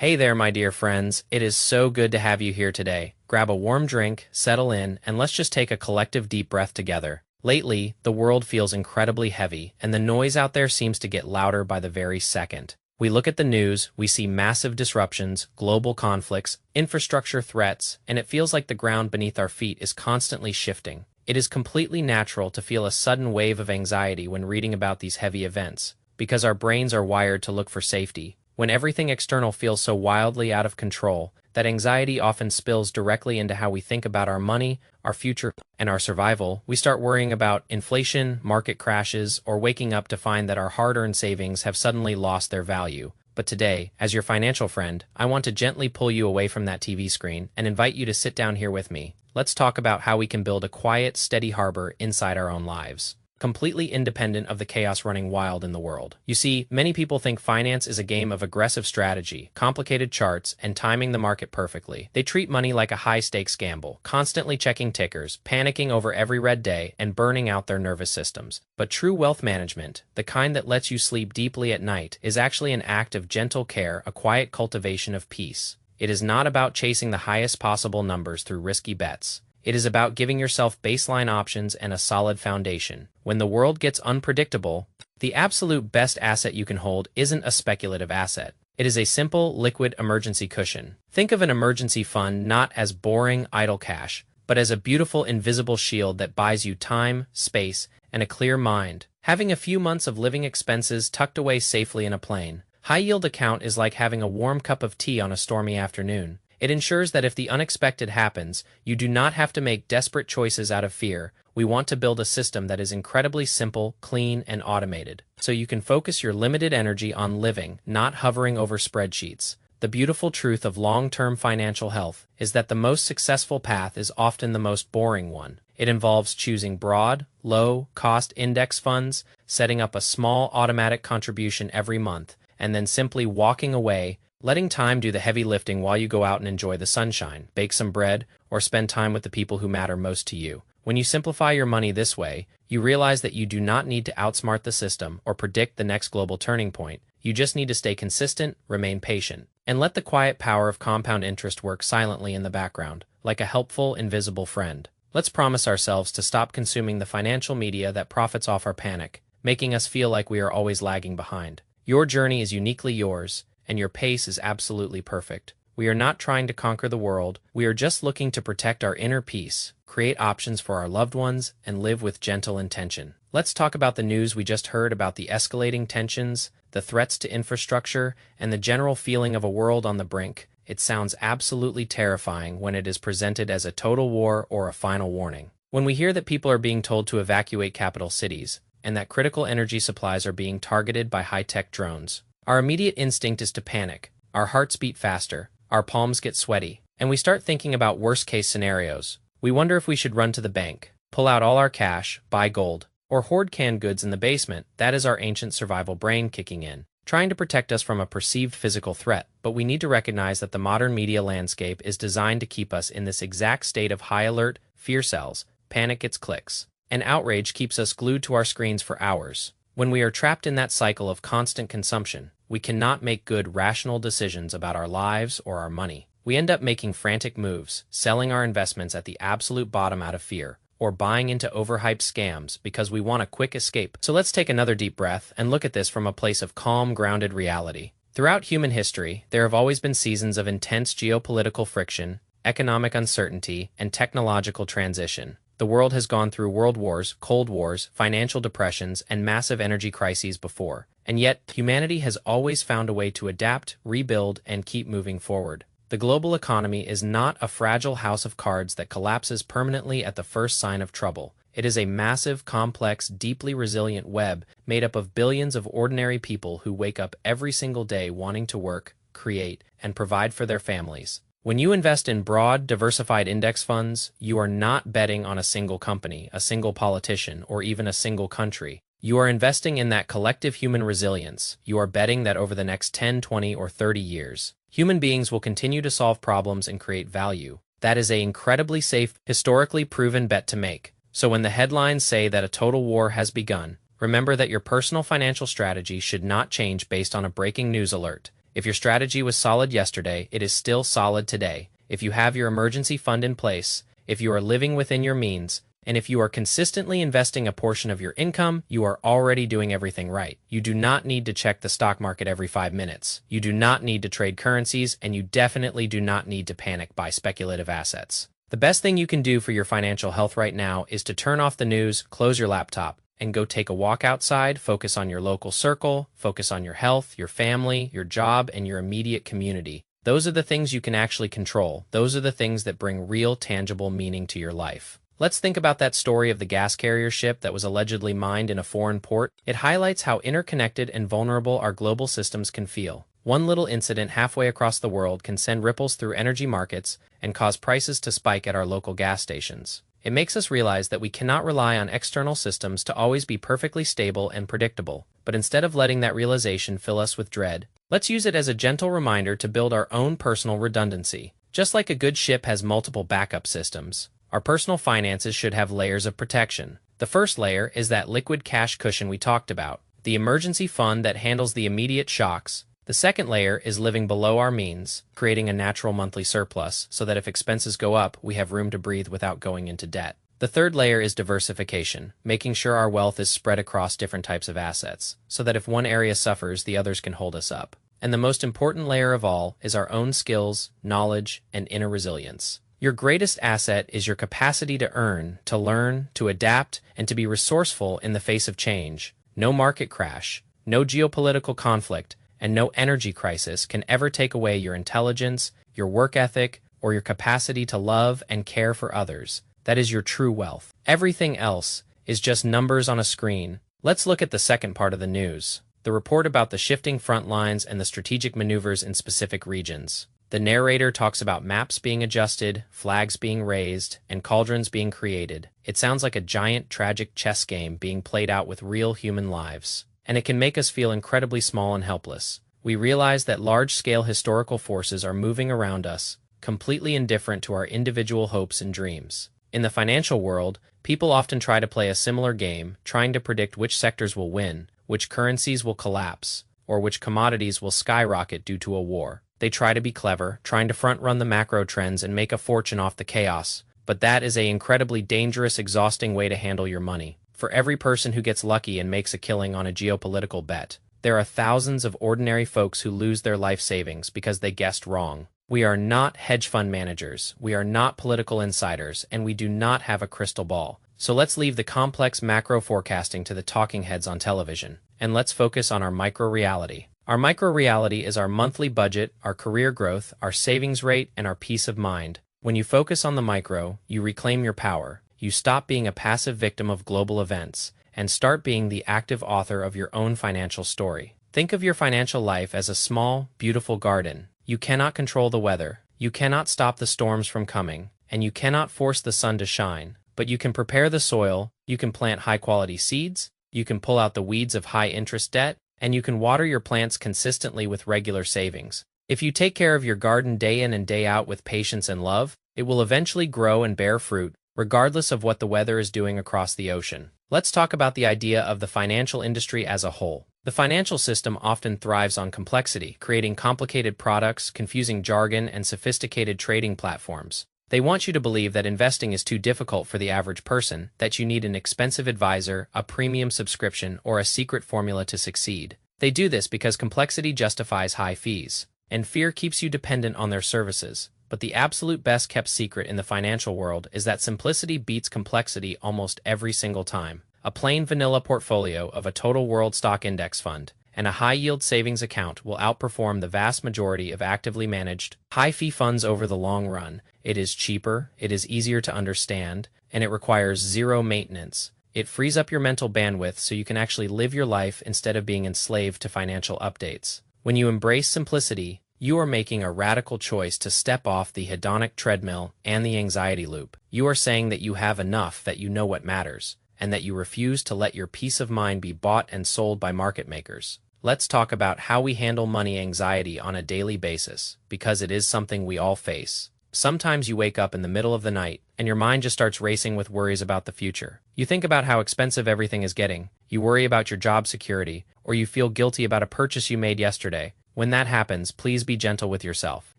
Hey there, my dear friends. It is so good to have you here today. Grab a warm drink, settle in, and let's just take a collective deep breath together. Lately, the world feels incredibly heavy, and the noise out there seems to get louder by the very second. We look at the news, we see massive disruptions, global conflicts, infrastructure threats, and it feels like the ground beneath our feet is constantly shifting. It is completely natural to feel a sudden wave of anxiety when reading about these heavy events, because our brains are wired to look for safety. When everything external feels so wildly out of control, that anxiety often spills directly into how we think about our money, our future, and our survival. We start worrying about inflation, market crashes, or waking up to find that our hard-earned savings have suddenly lost their value. But today, as your financial friend, I want to gently pull you away from that TV screen and invite you to sit down here with me. Let's talk about how we can build a quiet, steady harbor inside our own lives, completely independent of the chaos running wild in the world. You see, many people think finance is a game of aggressive strategy, complicated charts, and timing the market perfectly. They treat money like a high-stakes gamble, constantly checking tickers, panicking over every red day, and burning out their nervous systems. But true wealth management, the kind that lets you sleep deeply at night, is actually an act of gentle care, a quiet cultivation of peace. It is not about chasing the highest possible numbers through risky bets. It is about giving yourself baseline options and a solid foundation. When the world gets unpredictable, the absolute best asset you can hold isn't a speculative asset. It is a simple, liquid emergency cushion. Think of an emergency fund not as boring, idle cash, but as a beautiful, invisible shield that buys you time, space, and a clear mind. Having a few months of living expenses tucked away safely in a plain, high-yield account is like having a warm cup of tea on a stormy afternoon. It ensures that if the unexpected happens, you do not have to make desperate choices out of fear. We want to build a system that is incredibly simple, clean, and automated, so you can focus your limited energy on living, not hovering over spreadsheets. The beautiful truth of long-term financial health is that the most successful path is often the most boring one. It involves choosing broad, low-cost index funds, setting up a small automatic contribution every month, and then simply walking away, letting time do the heavy lifting while you go out and enjoy the sunshine, bake some bread, or spend time with the people who matter most to you. When you simplify your money this way, you realize that you do not need to outsmart the system or predict the next global turning point. You just need to stay consistent, remain patient, and let the quiet power of compound interest work silently in the background, like a helpful, invisible friend. Let's promise ourselves to stop consuming the financial media that profits off our panic, making us feel like we are always lagging behind. Your journey is uniquely yours, and your pace is absolutely perfect. We are not trying to conquer the world, we are just looking to protect our inner peace, create options for our loved ones, and live with gentle intention. Let's talk about the news we just heard about the escalating tensions, the threats to infrastructure, and the general feeling of a world on the brink. It sounds absolutely terrifying when it is presented as a total war or a final warning. When we hear that people are being told to evacuate capital cities, and that critical energy supplies are being targeted by high-tech drones, our immediate instinct is to panic, our hearts beat faster, our palms get sweaty, and we start thinking about worst-case scenarios. We wonder if we should run to the bank, pull out all our cash, buy gold, or hoard canned goods in the basement. That is our ancient survival brain kicking in, trying to protect us from a perceived physical threat. But we need to recognize that the modern media landscape is designed to keep us in this exact state of high alert, fear sells, panic gets clicks, and outrage keeps us glued to our screens for hours. When we are trapped in that cycle of constant consumption, we cannot make good, rational decisions about our lives or our money. We end up making frantic moves, selling our investments at the absolute bottom out of fear, or buying into overhyped scams because we want a quick escape. So let's take another deep breath and look at this from a place of calm, grounded reality. Throughout human history, there have always been seasons of intense geopolitical friction, economic uncertainty, and technological transition. The world has gone through world wars, cold wars, financial depressions, and massive energy crises before. And yet, humanity has always found a way to adapt, rebuild, and keep moving forward. The global economy is not a fragile house of cards that collapses permanently at the first sign of trouble. It is a massive, complex, deeply resilient web made up of billions of ordinary people who wake up every single day wanting to work, create, and provide for their families. When you invest in broad, diversified index funds, you are not betting on a single company, a single politician, or even a single country. You are investing in that collective human resilience. You are betting that over the next 10, 20, or 30 years, human beings will continue to solve problems and create value. That is an incredibly safe, historically proven bet to make. So when the headlines say that a total war has begun, remember that your personal financial strategy should not change based on a breaking news alert. If your strategy was solid yesterday, it is still solid today. If you have your emergency fund in place, if you are living within your means, and if you are consistently investing a portion of your income, you are already doing everything right. You do not need to check the stock market every 5 minutes. You do not need to trade currencies, and you definitely do not need to panic buy speculative assets. The best thing you can do for your financial health right now is to turn off the news, close your laptop, and go take a walk outside, focus on your local circle, focus on your health, your family, your job, and your immediate community. Those are the things you can actually control. Those are the things that bring real, tangible meaning to your life. Let's think about that story of the gas carrier ship that was allegedly mined in a foreign port. It highlights how interconnected and vulnerable our global systems can feel. One little incident halfway across the world can send ripples through energy markets and cause prices to spike at our local gas stations. It makes us realize that we cannot rely on external systems to always be perfectly stable and predictable, but instead of letting that realization fill us with dread, let's use it as a gentle reminder to build our own personal redundancy. Just like a good ship has multiple backup systems, our personal finances should have layers of protection. The first layer is that liquid cash cushion we talked about, the emergency fund that handles the immediate shocks. The second layer is living below our means, creating a natural monthly surplus so that if expenses go up, we have room to breathe without going into debt. The third layer is diversification, making sure our wealth is spread across different types of assets, so that if one area suffers, the others can hold us up. And the most important layer of all is our own skills, knowledge, and inner resilience. Your greatest asset is your capacity to earn, to learn, to adapt, and to be resourceful in the face of change. No market crash, no geopolitical conflict, and no energy crisis can ever take away your intelligence, your work ethic, or your capacity to love and care for others. That is your true wealth. Everything else is just numbers on a screen. Let's look at the second part of the news, the report about the shifting front lines and the strategic maneuvers in specific regions. The narrator talks about maps being adjusted, flags being raised, and cauldrons being created. It sounds like a giant, tragic chess game being played out with real human lives. And it can make us feel incredibly small and helpless. We realize that large-scale historical forces are moving around us, completely indifferent to our individual hopes and dreams. In the financial world, people often try to play a similar game, trying to predict which sectors will win, which currencies will collapse, or which commodities will skyrocket due to a war. They try to be clever, trying to front-run the macro trends and make a fortune off the chaos. But that is an incredibly dangerous, exhausting way to handle your money. For every person who gets lucky and makes a killing on a geopolitical bet, there are thousands of ordinary folks who lose their life savings because they guessed wrong. We are not hedge fund managers, we are not political insiders, and we do not have a crystal ball. So let's leave the complex macro forecasting to the talking heads on television, and let's focus on our micro-reality. Our micro-reality is our monthly budget, our career growth, our savings rate, and our peace of mind. When you focus on the micro, you reclaim your power. You stop being a passive victim of global events and start being the active author of your own financial story. Think of your financial life as a small, beautiful garden. You cannot control the weather, you cannot stop the storms from coming, and you cannot force the sun to shine, but you can prepare the soil, you can plant high-quality seeds, you can pull out the weeds of high-interest debt, and you can water your plants consistently with regular savings. If you take care of your garden day in and day out with patience and love, it will eventually grow and bear fruit, regardless of what the weather is doing across the ocean. Let's talk about the idea of the financial industry as a whole. The financial system often thrives on complexity, creating complicated products, confusing jargon, and sophisticated trading platforms. They want you to believe that investing is too difficult for the average person, that you need an expensive advisor, a premium subscription, or a secret formula to succeed. They do this because complexity justifies high fees, and fear keeps you dependent on their services. But the absolute best-kept secret in the financial world is that simplicity beats complexity almost every single time. A plain vanilla portfolio of a total world stock index fund and a high-yield savings account will outperform the vast majority of actively managed, high-fee funds over the long run. It is cheaper, it is easier to understand, and it requires zero maintenance. It frees up your mental bandwidth so you can actually live your life instead of being enslaved to financial updates. When you embrace simplicity, you are making a radical choice to step off the hedonic treadmill and the anxiety loop. You are saying that you have enough, that you know what matters, and that you refuse to let your peace of mind be bought and sold by market makers. Let's talk about how we handle money anxiety on a daily basis, because it is something we all face. Sometimes you wake up in the middle of the night, and your mind just starts racing with worries about the future. You think about how expensive everything is getting, you worry about your job security, or you feel guilty about a purchase you made yesterday. When that happens, please be gentle with yourself.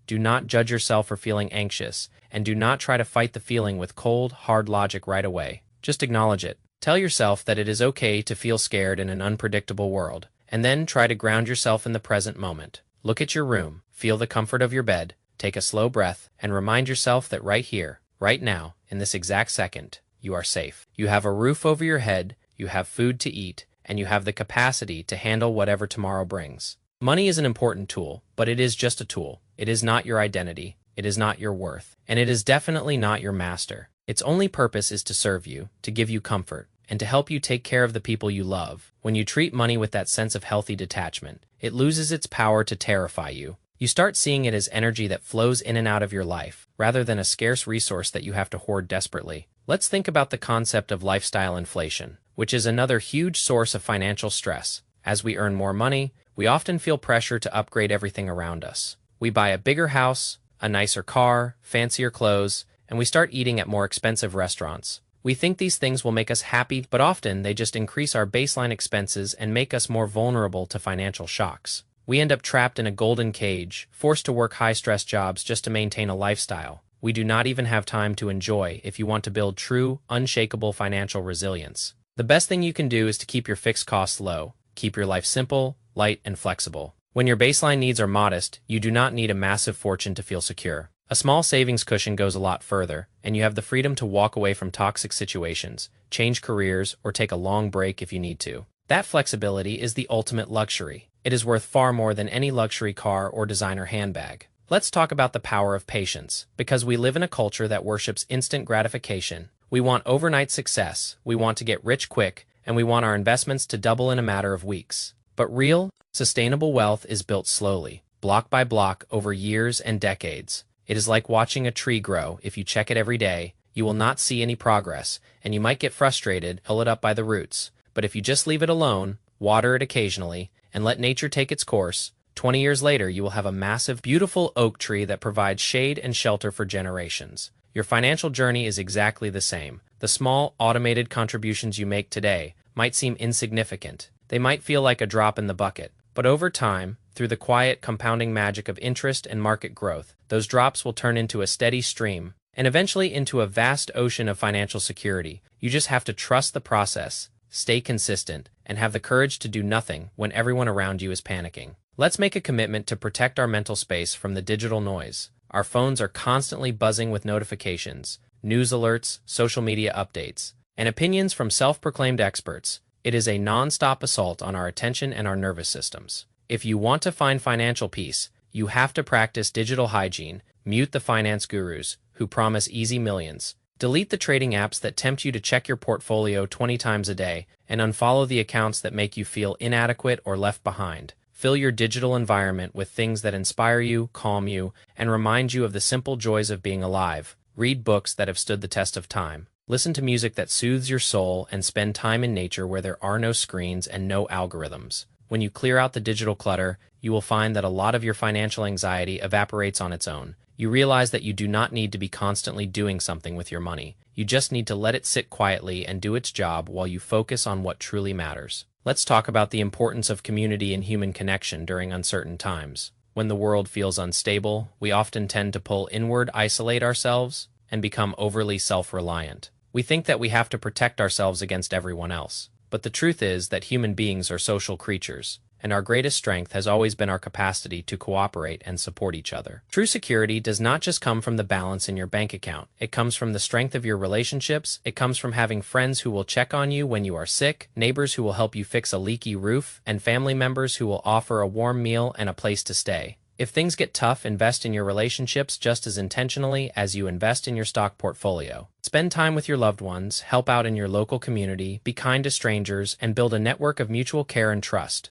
Do not judge yourself for feeling anxious, and do not try to fight the feeling with cold, hard logic right away. Just acknowledge it. Tell yourself that it is okay to feel scared in an unpredictable world, and then try to ground yourself in the present moment. Look at your room, feel the comfort of your bed, take a slow breath, and remind yourself that right here, right now, in this exact second, you are safe. You have a roof over your head, you have food to eat, and you have the capacity to handle whatever tomorrow brings. Money is an important tool, but it is just a tool. It is not your identity, it is not your worth, and it is definitely not your master. Its only purpose is to serve you, to give you comfort, and to help you take care of the people you love. When you treat money with that sense of healthy detachment, it loses its power to terrify you. You start seeing it as energy that flows in and out of your life, rather than a scarce resource that you have to hoard desperately. Let's think about the concept of lifestyle inflation, which is another huge source of financial stress. As we earn more money, we often feel pressure to upgrade everything around us. We buy a bigger house, a nicer car, fancier clothes, and we start eating at more expensive restaurants. We think these things will make us happy, but often they just increase our baseline expenses and make us more vulnerable to financial shocks. We end up trapped in a golden cage, forced to work high-stress jobs just to maintain a lifestyle we do not even have time to enjoy if you want to build true, unshakable financial resilience. The best thing you can do is to keep your fixed costs low. Keep your life simple, light, and flexible. When your baseline needs are modest, you do not need a massive fortune to feel secure. A small savings cushion goes a lot further, and you have the freedom to walk away from toxic situations, change careers, or take a long break if you need to. That flexibility is the ultimate luxury. It is worth far more than any luxury car or designer handbag. Let's talk about the power of patience, because we live in a culture that worships instant gratification. We want overnight success, we want to get rich quick, and we want our investments to double in a matter of weeks. But real, sustainable wealth is built slowly, block by block, over years and decades. It is like watching a tree grow. If you check it every day, you will not see any progress, and you might get frustrated, pull it up by the roots. But if you just leave it alone, water it occasionally, and let nature take its course, 20 years later you will have a massive, beautiful oak tree that provides shade and shelter for generations. Your financial journey is exactly the same. The small, automated contributions you make today might seem insignificant. They might feel like a drop in the bucket. But over time, through the quiet, compounding magic of interest and market growth, those drops will turn into a steady stream, and eventually into a vast ocean of financial security. You just have to trust the process, stay consistent, and have the courage to do nothing when everyone around you is panicking. Let's make a commitment to protect our mental space from the digital noise. Our phones are constantly buzzing with notifications, news alerts, social media updates, and opinions from self-proclaimed experts. It is a non-stop assault on our attention and our nervous systems. If you want to find financial peace, you have to practice digital hygiene, mute the finance gurus who promise easy millions, delete the trading apps that tempt you to check your portfolio 20 times a day, and unfollow the accounts that make you feel inadequate or left behind. Fill your digital environment with things that inspire you, calm you, and remind you of the simple joys of being alive. Read books that have stood the test of time. Listen to music that soothes your soul, and spend time in nature where there are no screens and no algorithms. When you clear out the digital clutter, you will find that a lot of your financial anxiety evaporates on its own. You realize that you do not need to be constantly doing something with your money. You just need to let it sit quietly and do its job while you focus on what truly matters. Let's talk about the importance of community and human connection during uncertain times. When the world feels unstable, we often tend to pull inward, isolate ourselves, and become overly self-reliant. We think that we have to protect ourselves against everyone else. But the truth is that human beings are social creatures, and our greatest strength has always been our capacity to cooperate and support each other. True security does not just come from the balance in your bank account. It comes from the strength of your relationships. It comes from having friends who will check on you when you are sick, neighbors who will help you fix a leaky roof, and family members who will offer a warm meal and a place to stay. If things get tough, invest in your relationships just as intentionally as you invest in your stock portfolio. Spend time with your loved ones, help out in your local community, be kind to strangers, and build a network of mutual care and trust.